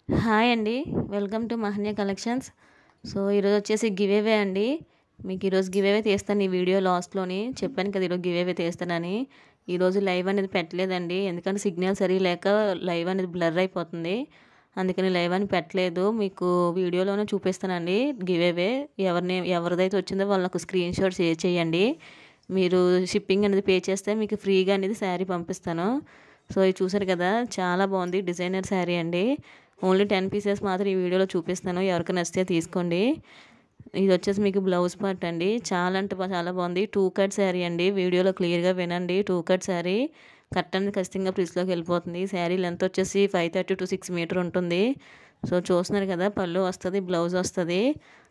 Hi అండి. Welcome to Mahanya collections. So, ఈరోజు వచ్చేసి గివ్ అవే అండి. మీకు ఈరోజు గివ్ అవే తీస్తాను. ఈ వీడియో లాస్ట్‌లోని చెప్పాను కదా! ఈరోజు గివ్ అవే తీస్తానని. ఈరోజు లైవ్ అనేది పెట్టలేదండి. ఎందుకంటే సిగ్నల్ సరిగ్గా లేక లైవ్ అనేది బ్లర్ అయిపోతుంది. అందుకని లైవ్ అని పెట్టలేదు. మీకు వీడియోలోనే చూపిస్తానండి గివ్ అవే. ఎవరిదైతే వచ్చిందో వాళ్ళు నాకు స్క్రీన్ షాట్ షేర్ చేయండి. మీరు షిప్పింగ్ అనేది పే చేస్తే మీకు ఫ్రీగా అనేది శారీ పంపిస్తాను. సో, ఇది చూసారు కదా! చాలా బాగుంది. డిజైనర్ శారీ అండి. ఓన్లీ 10 పీసెస్ మాత్రం ఈ వీడియోలో చూపిస్తాను. ఎవరికి నచ్చితే తీసుకోండి. ఇది వచ్చేసి మీకు బ్లౌజ్ పార్ట్ అండి. చాలా అంటే చాలా బాగుంది. 2 కట్ శారీ అండి. వీడియోలో క్లియర్గా వినండి. 2 కట్ శారీ కట్ అనేది ఖచ్చితంగా ప్రిస్లోకి వెళ్ళిపోతుంది. శారీ లెంత్ వచ్చేసి 530 to 6 మీటర్ ఉంటుంది. సో, చూస్తున్నారు కదా! పళ్ళు వస్తుంది, బ్లౌజ్ వస్తుంది.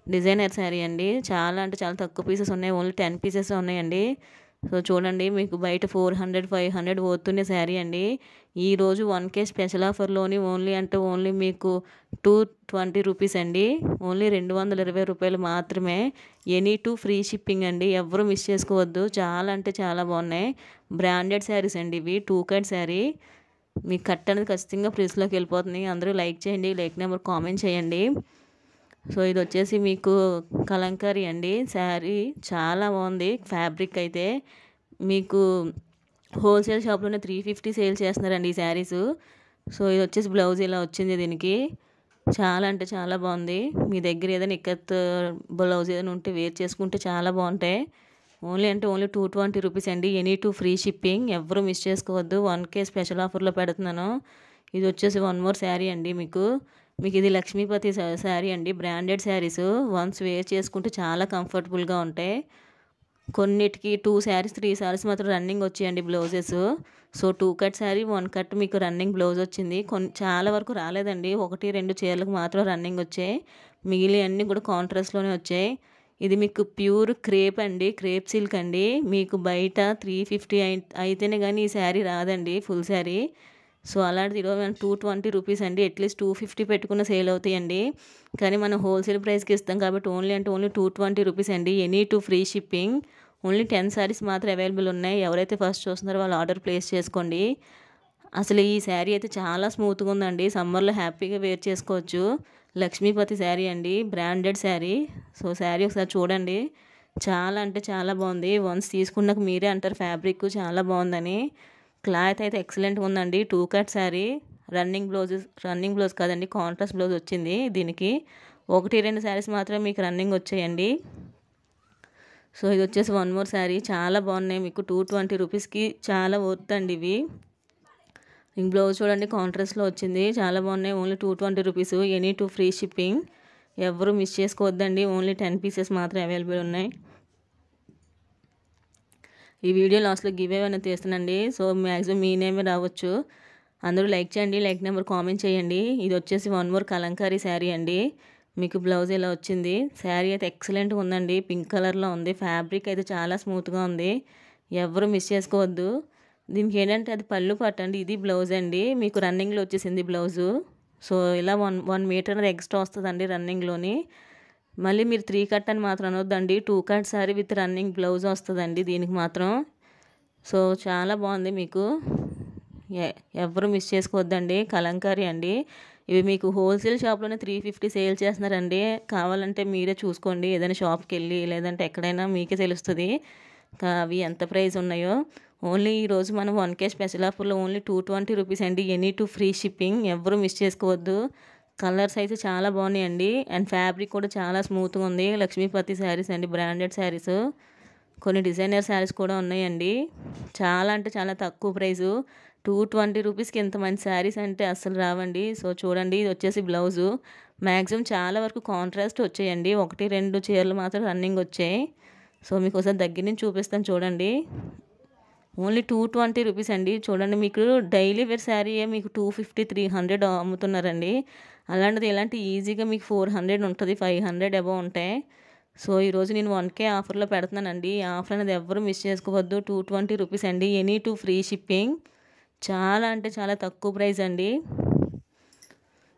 డిజైనర్ శారీ అండి. చాలా అంటే చాలా తక్కువ పీసెస్ ఉన్నాయి. ఓన్లీ 10 పీసెస్ ఉన్నాయండి. సో, చూడండి మీకు బయట 400, 500 పోతున్న శారీ అండి. ఈరోజు 1K స్పెషల్ ఆఫర్లోని ఓన్లీ మీకు 220 రూపీస్ అండి. ఓన్లీ 220 రూపాయలు మాత్రమే. ఎనీ టూ ఫ్రీ షిప్పింగ్ అండి. ఎవరు మిస్ చేసుకోవద్దు. చాలా అంటే చాలా బాగున్నాయి. బ్రాండెడ్ శారీస్ అండి ఇవి. 2 కట్ శారీ. మీకు కట్ అనేది ఖచ్చితంగా ప్రిస్లోకి వెళ్ళిపోతుంది. అందరూ లైక్ చేయండి. లైక్ నెంబర్ కామెంట్ చేయండి. సో, ఇది వచ్చేసి మీకు కలంకారీ అండి. శారీ చాలా బాగుంది. ఫ్యాబ్రిక్ అయితే మీకు హోల్సేల్ షాప్లోనే 350 సేల్ చేస్తున్నారండి ఈ శారీస్. సో, ఇది వచ్చేసి బ్లౌజ్ ఇలా వచ్చింది దీనికి. చాలా అంటే చాలా బాగుంది. మీ దగ్గర ఏదైనా ఇక్కత్ బ్లౌజ్ ఏదైనా ఉంటే వేర్ చేసుకుంటే చాలా బాగుంటాయి. ఓన్లీ 220 రూపీస్ అండి. Any two free shipping. ఎవరు మిస్ చేసుకోవద్దు. 1K స్పెషల్ ఆఫర్లో పెడుతున్నాను. ఇది వచ్చేసి వన్ మోర్ శారీ అండి మీకు. ఇది లక్ష్మీపతి శారీ అండి. బ్రాండెడ్ శారీస్. వన్స్ వేర్ చేసుకుంటే చాలా కంఫర్టబుల్గా ఉంటాయి. కొన్నిటికి 2 శారీస్ 3 శారీస్ మాత్రం రన్నింగ్ వచ్చాయండి blouses. So, 2 cut sari 1 cut మీకు రన్నింగ్ బ్లౌజ్ వచ్చింది. చాలా వరకు రాలేదండి. 1, 2 చీరలకు మాత్రం రన్నింగ్ వచ్చాయి. మిగిలిన అన్నీ కూడా కాంట్రాస్ట్లోనే వచ్చాయి. ఇది మీకు ప్యూర్ క్రేప్ అండి. క్రేప్ సిల్క్ అండి. మీకు బయట 350 అయితేనే కానీ ఈ శారీ రాదండి ఫుల్ శారీ. సో, అలాంటిది ఈరోజు 220 రూపీస్ అండి. అట్లీస్ట్ 250 పెట్టుకున్న సేల్ అవుతాయండి. కానీ మనం హోల్సేల్ ప్రైస్కి ఇస్తాం కాబట్టి ఓన్లీ 220 రూపీస్ అండి. Any two free shipping. Only 10 saris మాత్రం అవైలబుల్ ఉన్నాయి. ఎవరైతే ఫస్ట్ చూస్తున్నారో వాళ్ళు ఆర్డర్ ప్లేస్ చేసుకోండి. అసలు ఈ శారీ అయితే చాలా స్మూత్గా ఉందండి. సమ్మర్లో హ్యాపీగా వేర్ చేసుకోవచ్చు. లక్ష్మీపతి శారీ అండి. బ్రాండెడ్ శారీ. సో, శారీ ఒకసారి చూడండి. చాలా అంటే చాలా బాగుంది. వన్స్ తీసుకున్నాక మీరే అంటారు ఫ్యాబ్రిక్ చాలా బాగుందని. క్లాత్ అయితే ఎక్సలెంట్గా ఉందండి. 2 కట్ శారీ. రన్నింగ్ బ్లౌజ్ కాదండి, కాంట్రాస్ట్ బ్లౌజ్ వచ్చింది దీనికి. 1, 2 శారీస్ మాత్రమే మీకు రన్నింగ్ వచ్చాయండి. సో, ఇది వచ్చేసి వన్ మోర్ శారీ. చాలా బాగున్నాయి. మీకు 220 రూపీస్కి చాలా వర్త్ అండి ఇవి. ఇంక బ్లౌజ్ చూడండి కాంట్రాస్ట్లో వచ్చింది. చాలా బాగున్నాయి. Only 220 rupees. Any two free shipping. ఎవరు మిస్ చేసుకోవద్దండి. ఓన్లీ 10 పీసెస్ మాత్రం అవైలబుల్ ఉన్నాయి. ఈ వీడియో లాస్ట్లో గివ్ అవే అనేది తీస్తానండి. సో, మ్యాక్సిమం మీ నేమే రావచ్చు. అందరూ లైక్ చేయండి. లైక్ నెంబర్ కామెంట్ చేయండి. ఇది వచ్చేసి వన్ మోర్ కలంకారీ శారీ అండి. మీకు బ్లౌజ్ ఇలా వచ్చింది. శారీ అయితే ఎక్సలెంట్గా ఉందండి. పింక్ కలర్లో ఉంది. ఫ్యాబ్రిక్ అయితే చాలా స్మూత్గా ఉంది. ఎవరు మిస్ చేసుకోవద్దు. దీనికి ఏంటంటే అది పళ్ళు పట్టండి. ఇది బ్లౌజ్ అండి. మీకు రన్నింగ్లో వచ్చేసింది బ్లౌజు. సో, ఇలా 1 మీటర్ అనేది ఎక్స్ట్రా వస్తుందండి రన్నింగ్లోని. మళ్ళీ మీరు 3 కట్ అని మాత్రం అనొద్దండి. 2 cut sari with running blouse వస్తుందండి దీనికి మాత్రం. సో, చాలా బాగుంది మీకు. ఎవరు మిస్ చేసుకోవద్దండి. కలంకారీ అండి. ఇవి మీకు హోల్సేల్ షాప్లోనే 350 సేల్ చేస్తున్నారండి. కావాలంటే మీరే చూసుకోండి. ఏదైనా షాప్కి వెళ్ళి లేదంటే ఎక్కడైనా మీకే తెలుస్తుంది అవి ఎంత ప్రైస్ ఉన్నాయో. ఓన్లీ ఈరోజు మనం 1K స్పెషల్ ఆఫర్లో ఓన్లీ 220 రూపీస్ అండి. Any two free shipping. ఎవరు మిస్ చేసుకోవద్దు. కలర్స్ అయితే చాలా బాగున్నాయండి. అండ్ ఫ్యాబ్రిక్ కూడా చాలా స్మూత్గా ఉంది. లక్ష్మీపతి శారీస్ అండి. బ్రాండెడ్ శారీస్. కొన్ని డిజైనర్ శారీస్ కూడా ఉన్నాయండి. చాలా అంటే చాలా తక్కువ ప్రైసు. 220 రూపీస్కి ఇంత మంచి శారీస్ అంటే అస్సలు రావండి. సో, చూడండి ఇది వచ్చేసి బ్లౌజు. మ్యాక్సిమం చాలా వరకు కాంట్రాస్ట్ వచ్చాయండి. 1, 2 చీరలు మాత్రం రన్నింగ్ వచ్చాయి. సో, మీకు ఒకసారి దగ్గర నుంచి చూపిస్తాను చూడండి. ఓన్లీ 220 రూపీస్ అండి. చూడండి మీకు డైలీ వేర్ శారీయే మీకు 250, 300 అమ్ముతున్నారండి. అలాంటిది ఇలాంటి ఈజీగా మీకు 400 ఉంటుంది. 500 అబవ్ ఉంటాయి. సో, ఈరోజు నేను 1K ఆఫర్లో పెడుతున్నానండి. ఈ ఆఫర్ అనేది ఎవరు మిస్ చేసుకోవద్దు. 220 రూపీస్ అండి. Any two free shipping. చాలా అంటే చాలా తక్కువ ప్రైస్ అండి.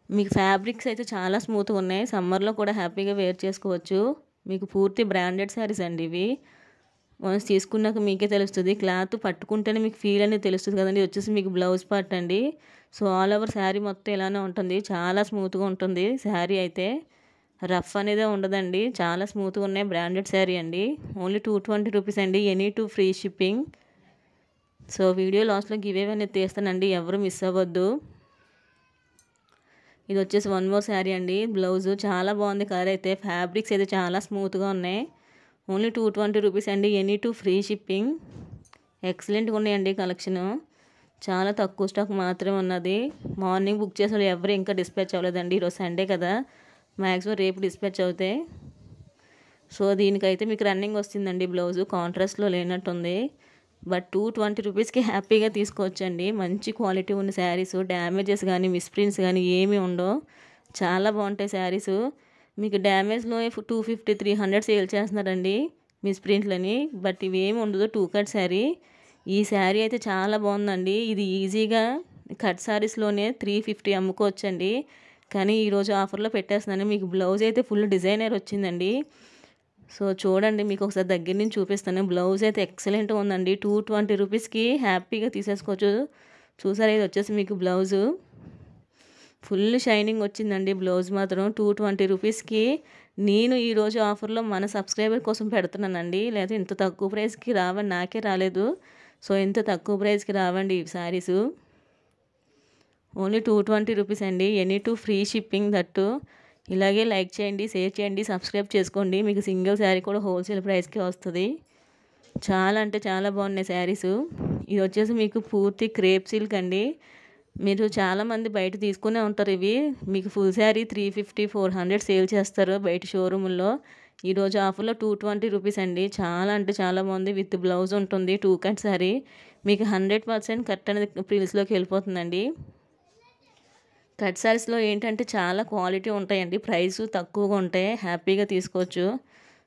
మీకు ఫ్యాబ్రిక్స్ అయితే చాలా స్మూత్గా ఉన్నాయి. సమ్మర్లో కూడా హ్యాపీగా వేర్ చేసుకోవచ్చు. మీకు పూర్తి బ్రాండెడ్ శారీస్ అండి ఇవి. వన్స్ తీసుకున్నాక మీకే తెలుస్తుంది. క్లాత్ పట్టుకుంటేనే మీకు ఫీల్ అనేది తెలుస్తుంది కదండి. వచ్చేసి మీకు బ్లౌజ్ పార్ట్ అండి. సో ఆల్ ఓవర్ శారీ మొత్తం ఇలానే ఉంటుంది, చాలా స్మూత్గా ఉంటుంది శారీ అయితే, రఫ్ అనేదే ఉండదండి, చాలా స్మూత్గా ఉన్నాయి. బ్రాండెడ్ శారీ అండి, ఓన్లీ 220 రూపీస్ అండి, any two free shipping. So video లాస్ట్లో గివ్ అవే అనేది తీస్తానండి, ఎవరు మిస్ అవ్వద్దు. ఇది వచ్చేసి వన్ మోర్ శారీ అండి, బ్లౌజు చాలా బాగుంది కలర్ అయితే, ఫ్యాబ్రిక్స్ అయితే చాలా స్మూత్గా ఉన్నాయి. ఓన్లీ 220 రూపీస్ అండి, ఎనీ టూ ఫ్రీ షిప్పింగ్. ఎక్సలెంట్గా ఉన్నాయండి కలెక్షను, చాలా తక్కువ స్టాక్ మాత్రమే ఉన్నది. మార్నింగ్ బుక్ చేసిన వాళ్ళు ఎవరు ఇంకా డిస్పాచ్ అవ్వలేదండి, ఈరోజు సండే కదా, మ్యాక్సిమం రేపు డిస్పాచ్ అవుతాయి. సో దీనికైతే మీకు రన్నింగ్ వస్తుందండి, బ్లౌజు కాంట్రాస్ట్లో లేనట్టుంది. బట్ 220 రూపీస్కి హ్యాపీగా తీసుకోవచ్చండి. మంచి క్వాలిటీ ఉన్న శారీస్, డ్యామేజెస్ కానీ మిస్ప్రింట్స్ కానీ ఏమీ ఉండవు, చాలా బాగుంటాయి శారీస్. మీకు డ్యామేజ్లో 250 300 సేల్ చేస్తున్నారండి మిస్ప్రింట్లని, బట్ ఇవి ఏమి ఉండదు, 2 కట్ శారీ. ఈ శారీ అయితే చాలా బాగుందండి, ఇది ఈజీగా కట్ శారీస్లోనే 350 అమ్ముకోవచ్చండి. కానీ ఈరోజు ఆఫర్లో పెట్టేస్తున్నాను. మీకు బ్లౌజ్ అయితే ఫుల్ డిజైనర్ వచ్చిందండి. సో చూడండి, మీకు ఒకసారి దగ్గర నుంచి చూపిస్తాను. బ్లౌజ్ అయితే ఎక్సలెంట్గా ఉందండి, 220 రూపీస్కి హ్యాపీగా తీసేసుకోవచ్చు. చూసారా, ఇది వచ్చేసి మీకు బ్లౌజు ఫుల్ షైనింగ్ వచ్చిందండి. బ్లౌజ్ మాత్రం 220 రూపీస్కి నేను ఈరోజు ఆఫర్లో మన సబ్స్క్రైబర్ కోసం పెడుతున్నానండి, లేదా ఇంత తక్కువ ప్రైస్కి రావండి, నాకే రాలేదు. సో ఇంత తక్కువ ప్రైస్కి రావండి ఈ శారీసు, ఓన్లీ 220 రూపీస్ అండి, any two free shipping that. ఇలాగే లైక్ చేయండి, షేర్ చేయండి, సబ్స్క్రైబ్ చేసుకోండి. మీకు సింగిల్ శారీ కూడా హోల్సేల్ ప్రైస్కి వస్తుంది. చాలా అంటే చాలా బాగున్నాయి శారీసు. ఇది వచ్చేసి మీకు పూర్తి క్రేప్ సిల్క్ అండి. మీరు చాలామంది బయట తీసుకునే ఉంటారు ఇవి. మీకు ఫుల్ శారీ 350 400 సేల్ చేస్తారు బయట షోరూముల్లో. ఈరోజు ఆఫర్లో 220 రూపీస్ అండి, చాలా అంటే చాలా బాగుంది. విత్ బ్లౌజ్ ఉంటుంది, 2 కట్ శారీ. మీకు 100% కట్ అనేది ప్రిల్స్లోకి వెళ్ళిపోతుందండి. కట్ శారీస్లో ఏంటంటే చాలా క్వాలిటీ ఉంటాయండి, ప్రైస్ తక్కువగా ఉంటాయి, హ్యాపీగా తీసుకోవచ్చు.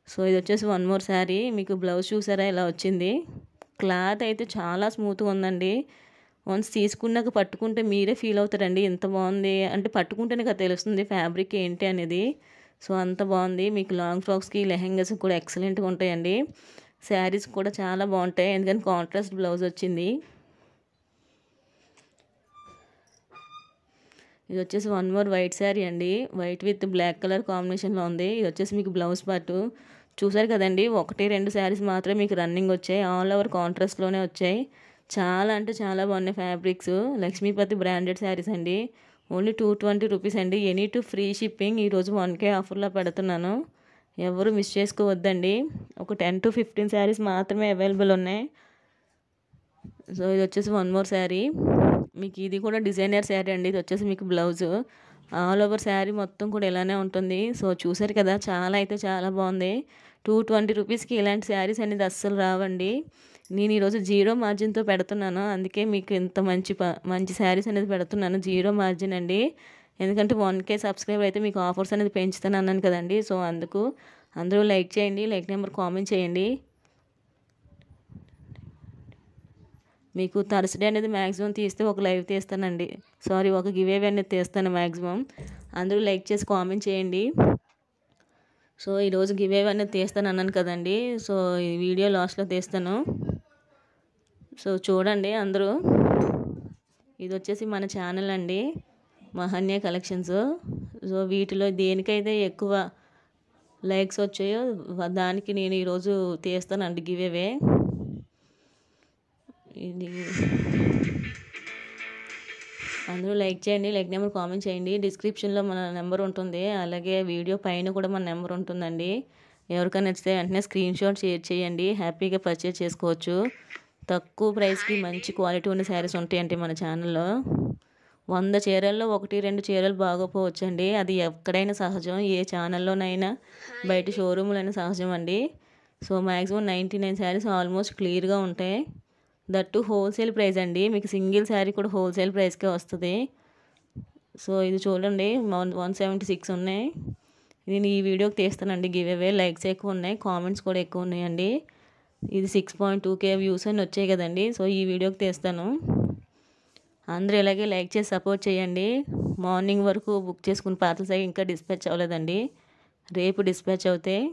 సో ఇది వచ్చేసి వన్ మోర్ శారీ. మీకు బ్లౌజ్ చూసారా ఇలా వచ్చింది, క్లాత్ అయితే చాలా స్మూత్గా ఉందండి. వన్స్ తీసుకున్నాక పట్టుకుంటే మీరే ఫీల్ అవుతారండి, ఎంత బాగుంది అంటే పట్టుకుంటేనే కదా తెలుస్తుంది ఫ్యాబ్రిక్ ఏంటి అనేది. సో అంత బాగుంది. మీకు లాంగ్ ఫ్రాక్స్కి లెహెంగాస్ కూడా ఎక్సలెంట్గా ఉంటాయండి. శారీస్ కూడా చాలా బాగుంటాయి, ఎందుకంటే కాంట్రాస్ట్ బ్లౌజ్ వచ్చింది. ఇది వచ్చేసి వన్ మోర్ వైట్ శారీ అండి, వైట్ విత్ బ్లాక్ కలర్ కాంబినేషన్లో ఉంది. ఇది వచ్చేసి మీకు బ్లౌజ్ పార్ట్ చూసారు కదండి, 1-2 శారీస్ మాత్రమే మీకు రన్నింగ్ వచ్చాయి, ఆల్ ఓవర్ కాంట్రాస్ట్లోనే వచ్చాయి. చాలా అంటే చాలా బాగున్నాయి ఫ్యాబ్రిక్స్. లక్ష్మీపతి బ్రాండెడ్ శారీస్ అండి, ఓన్లీ 220 రూపీస్ అండి, ఎనీ టూ ఫ్రీ షిప్పింగ్. ఈరోజు 1K ఆఫర్లో పెడుతున్నాను, ఎవరు మిస్ చేసుకోవద్దండి. ఒక 10 to 15 శారీస్ మాత్రమే అవైలబుల్ ఉన్నాయి. సో ఇది వచ్చేసి వన్ మోర్ శారీ. మీకు ఇది కూడా డిజైనర్ శారీ అండి. ఇది వచ్చేసి మీకు బ్లౌజు, ఆల్ ఓవర్ శారీ మొత్తం కూడా ఇలానే ఉంటుంది. సో చూసారు కదా, చాలా అయితే చాలా బాగుంది. 220 రూపీస్కి ఇలాంటి శారీస్ అనేది అస్సలు రావండి. నేను ఈరోజు 0 మార్జిన్తో పెడుతున్నాను, అందుకే మీకు ఇంత మంచి శారీస్ అనేది పెడుతున్నాను. 0 మార్జిన్ అండి, ఎందుకంటే 1K సబ్స్క్రైబర్ అయితే మీకు ఆఫర్స్ అనేది పెంచుతాను అన్నాను కదండి. సో అందుకు అందరూ లైక్ చేయండి, లైక్ నెంబర్ కామెంట్ చేయండి. మీకు థర్స్డే అనేది మ్యాక్సిమం తీస్తే ఒక లైవ్ తీస్తానండి, సారీ ఒక గివ్ అవే అనేది తీస్తాను మ్యాక్సిమం. అందరూ లైక్ చేసి కామెంట్ చేయండి. సో ఈరోజు గివ్ అవే అనేది తీస్తాను అన్నాను కదండి, సో ఈ వీడియో లాస్ట్లో తీస్తాను. సో చూడండి అందరూ. ఇది వచ్చేసి మన ఛానల్ అండి, మహన్య కలెక్షన్స్. సో వీటిలో దేనికైతే ఎక్కువ లైక్స్ వచ్చాయో దానికి నేను ఈరోజు తీస్తానండి గివ్ అవే. ఇది అందరూ లైక్ చేయండి, లైక్ నెంబర్ కామెంట్ చేయండి. డిస్క్రిప్షన్లో మన నెంబర్ ఉంటుంది, అలాగే వీడియో పైన కూడా మన నెంబర్ ఉంటుందండి. ఎవరికైనా నచ్చితే వెంటనే స్క్రీన్ షాట్ షేర్ చేయండి, హ్యాపీగా పర్చేజ్ చేసుకోవచ్చు. తక్కువ ప్రైస్కి మంచి క్వాలిటీ ఉన్న శారీస్ ఉంటాయండి మన ఛానల్లో. 100 చీరల్లో 1-2 చీరలు బాగోపోవచ్చండి, అది ఎక్కడైనా సహజం, ఏ ఛానల్లోనైనా బయట షోరూమ్లైనా సహజం అండి. సో మ్యాక్సిమం 99 శారీస్ ఆల్మోస్ట్ క్లియర్గా ఉంటాయి, దట్టు హోల్సేల్ ప్రైస్ అండి. మీకు సింగిల్ శారీ కూడా హోల్సేల్ ప్రైస్కే వస్తుంది. సో ఇది చూడండి, 176 ఉన్నాయి. నేను ఈ వీడియోకి తీస్తానండి గివ్ అవే. లైక్స్ ఎక్కువ ఉన్నాయి, కామెంట్స్ కూడా ఎక్కువ ఉన్నాయండి. ఇది 6.2K వ్యూస్ అని వచ్చాయి కదండి. సో ఈ వీడియోకి తీస్తాను, అందరూ ఇలాగే లైక్ చేసి సపోర్ట్ చేయండి. మార్నింగ్ వరకు బుక్ చేసుకున్న పార్సల్స్ అవి ఇంకా డిస్పాచ్ అవ్వలేదండి, రేపు డిస్పాచ్ అవుతాయి.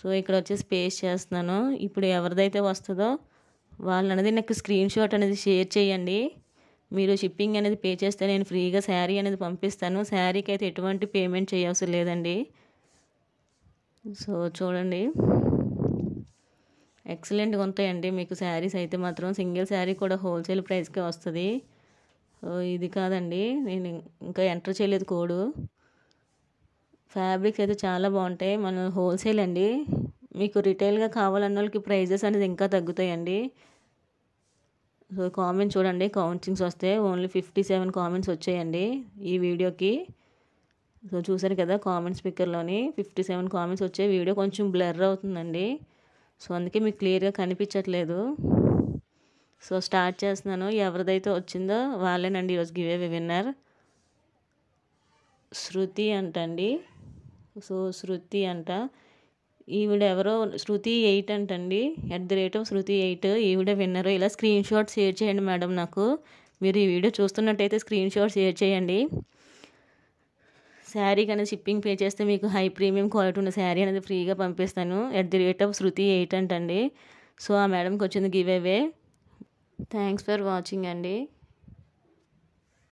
సో ఇక్కడ వచ్చేసి పేస్ట్ చేస్తున్నాను. ఇప్పుడు ఎవరిదైతే వస్తుందో వాళ్ళు అనేది నాకు స్క్రీన్ షాట్ అనేది షేర్ చేయండి. మీరు షిప్పింగ్ అనేది పే చేస్తే నేను ఫ్రీగా శారీ అనేది పంపిస్తాను. శారీకి అయితే ఎటువంటి పేమెంట్ చేయవసరం లేదండి. సో చూడండి, ఎక్సలెంట్గా ఉంటాయండి మీకు శారీస్ అయితే మాత్రం. సింగిల్ శారీ కూడా హోల్సేల్ ప్రైస్కే వస్తుంది. ఇది కాదండి, నేను ఇంకా ఎంటర్ చేయలేదు కోడ్. ఫ్యాబ్రిక్స్ అయితే చాలా బాగుంటాయి. మన హోల్సేల్ అండి. మీకు రిటైల్గా కావాలన్న వాళ్ళకి ప్రైజెస్ అనేది ఇంకా తగ్గుతాయండి. సో కామెంట్స్ చూడండి, కౌంటింగ్స్ వస్తే ఓన్లీ 57 కామెంట్స్ వచ్చాయండి ఈ వీడియోకి. సో చూసారు కదా, కామెంట్స్ స్పీకర్లోని 57 కామెంట్స్ వచ్చాయి. వీడియో కొంచెం బ్లర్ అవుతుందండి, సో అందుకే మీకు క్లియర్గా కనిపించట్లేదు. సో స్టార్ట్ చేస్తున్నాను. ఎవరిదైతే వచ్చిందో వాళ్ళేనండి ఈరోజు గివ్ అవే విన్నర్. శృతి అంటండి. సో శృతి అంట, ఈవిడ ఎవరో శృతి 8 అంటండి, @శృతి 8 ఈవిడ విన్నరు. ఇలా స్క్రీన్ షాట్ షేర్ చేయండి మేడం నాకు. మీరు ఈ వీడియో చూస్తున్నట్టయితే స్క్రీన్ షాట్ షేర్ చేయండి. శారీకి అనేది షిప్పింగ్ పే చేస్తే మీకు హై ప్రీమియం క్వాలిటీ ఉన్న శారీ అనేది ఫ్రీగా పంపిస్తాను. @శృతి 8 అంటండి. సో ఆ మేడంకి వచ్చింది give away. Thanks for watching అండి.